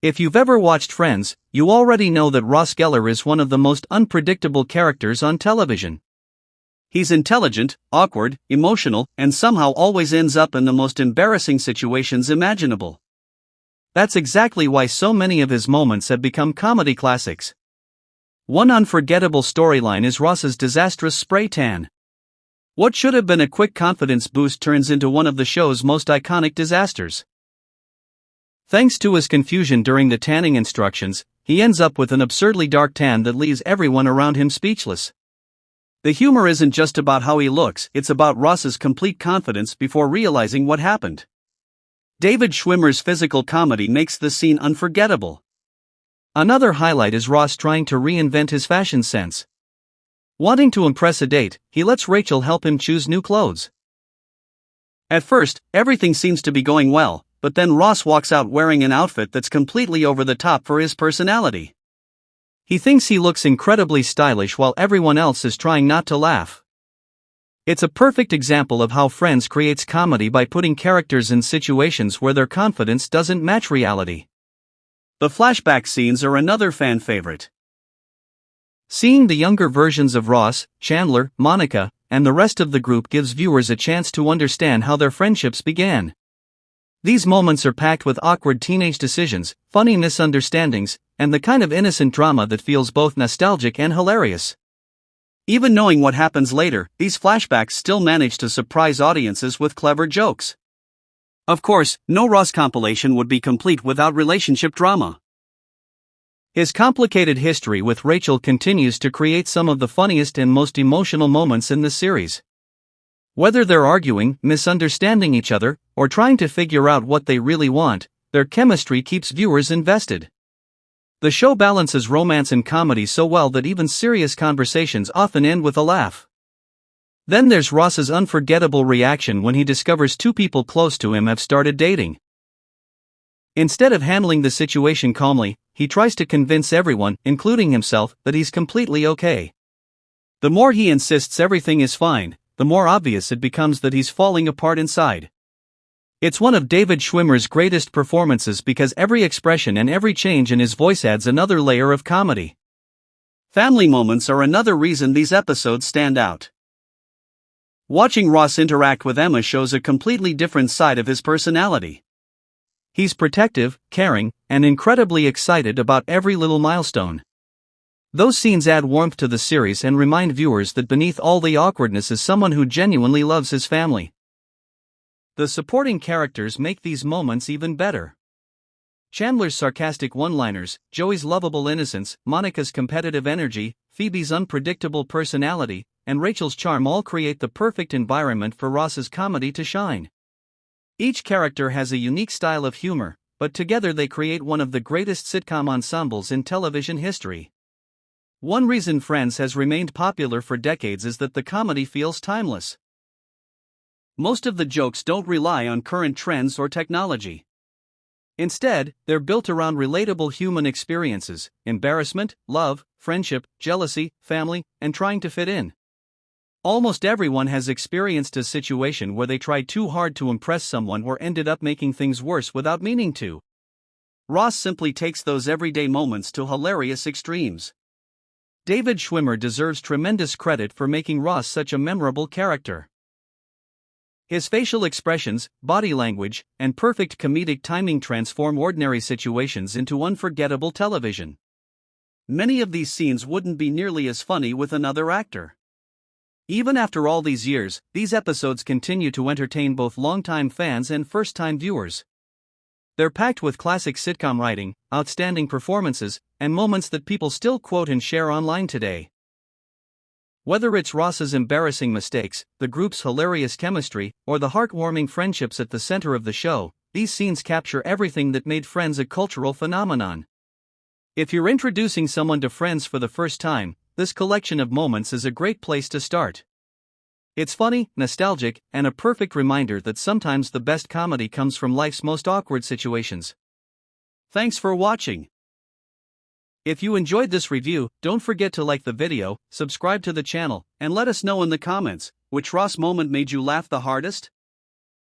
If you've ever watched Friends, you already know that Ross Geller is one of the most unpredictable characters on television. He's intelligent, awkward, emotional, and somehow always ends up in the most embarrassing situations imaginable. That's exactly why so many of his moments have become comedy classics. One unforgettable storyline is Ross's disastrous spray tan. What should have been a quick confidence boost turns into one of the show's most iconic disasters. Thanks to his confusion during the tanning instructions, he ends up with an absurdly dark tan that leaves everyone around him speechless. The humor isn't just about how he looks, it's about Ross's complete confidence before realizing what happened. David Schwimmer's physical comedy makes the scene unforgettable. Another highlight is Ross trying to reinvent his fashion sense. Wanting to impress a date, he lets Rachel help him choose new clothes. At first, everything seems to be going well, but then Ross walks out wearing an outfit that's completely over the top for his personality. He thinks he looks incredibly stylish while everyone else is trying not to laugh. It's a perfect example of how Friends creates comedy by putting characters in situations where their confidence doesn't match reality. The flashback scenes are another fan favorite. Seeing the younger versions of Ross, Chandler, Monica, and the rest of the group gives viewers a chance to understand how their friendships began. These moments are packed with awkward teenage decisions, funny misunderstandings, and the kind of innocent drama that feels both nostalgic and hilarious. Even knowing what happens later, these flashbacks still manage to surprise audiences with clever jokes. Of course, no Ross compilation would be complete without relationship drama. His complicated history with Rachel continues to create some of the funniest and most emotional moments in the series. Whether they're arguing, misunderstanding each other, or trying to figure out what they really want, their chemistry keeps viewers invested. The show balances romance and comedy so well that even serious conversations often end with a laugh. Then there's Ross's unforgettable reaction when he discovers two people close to him have started dating. Instead of handling the situation calmly, he tries to convince everyone, including himself, that he's completely okay. The more he insists everything is fine, the more obvious it becomes that he's falling apart inside. It's one of David Schwimmer's greatest performances because every expression and every change in his voice adds another layer of comedy. Family moments are another reason these episodes stand out. Watching Ross interact with Emma shows a completely different side of his personality. He's protective, caring, and incredibly excited about every little milestone. Those scenes add warmth to the series and remind viewers that beneath all the awkwardness is someone who genuinely loves his family. The supporting characters make these moments even better. Chandler's sarcastic one-liners, Joey's lovable innocence, Monica's competitive energy, Phoebe's unpredictable personality, and Rachel's charm all create the perfect environment for Ross's comedy to shine. Each character has a unique style of humor, but together they create one of the greatest sitcom ensembles in television history. One reason Friends has remained popular for decades is that the comedy feels timeless. Most of the jokes don't rely on current trends or technology. Instead, they're built around relatable human experiences: embarrassment, love, friendship, jealousy, family, and trying to fit in. Almost everyone has experienced a situation where they tried too hard to impress someone or ended up making things worse without meaning to. Ross simply takes those everyday moments to hilarious extremes. David Schwimmer deserves tremendous credit for making Ross such a memorable character. His facial expressions, body language, and perfect comedic timing transform ordinary situations into unforgettable television. Many of these scenes wouldn't be nearly as funny with another actor. Even after all these years, these episodes continue to entertain both longtime fans and first-time viewers. They're packed with classic sitcom writing, outstanding performances, and moments that people still quote and share online today. Whether it's Ross's embarrassing mistakes, the group's hilarious chemistry, or the heartwarming friendships at the center of the show, these scenes capture everything that made Friends a cultural phenomenon. If you're introducing someone to Friends for the first time, this collection of moments is a great place to start. It's funny, nostalgic, and a perfect reminder that sometimes the best comedy comes from life's most awkward situations. Thanks for watching. If you enjoyed this review, don't forget to like the video, subscribe to the channel, and let us know in the comments which Ross moment made you laugh the hardest.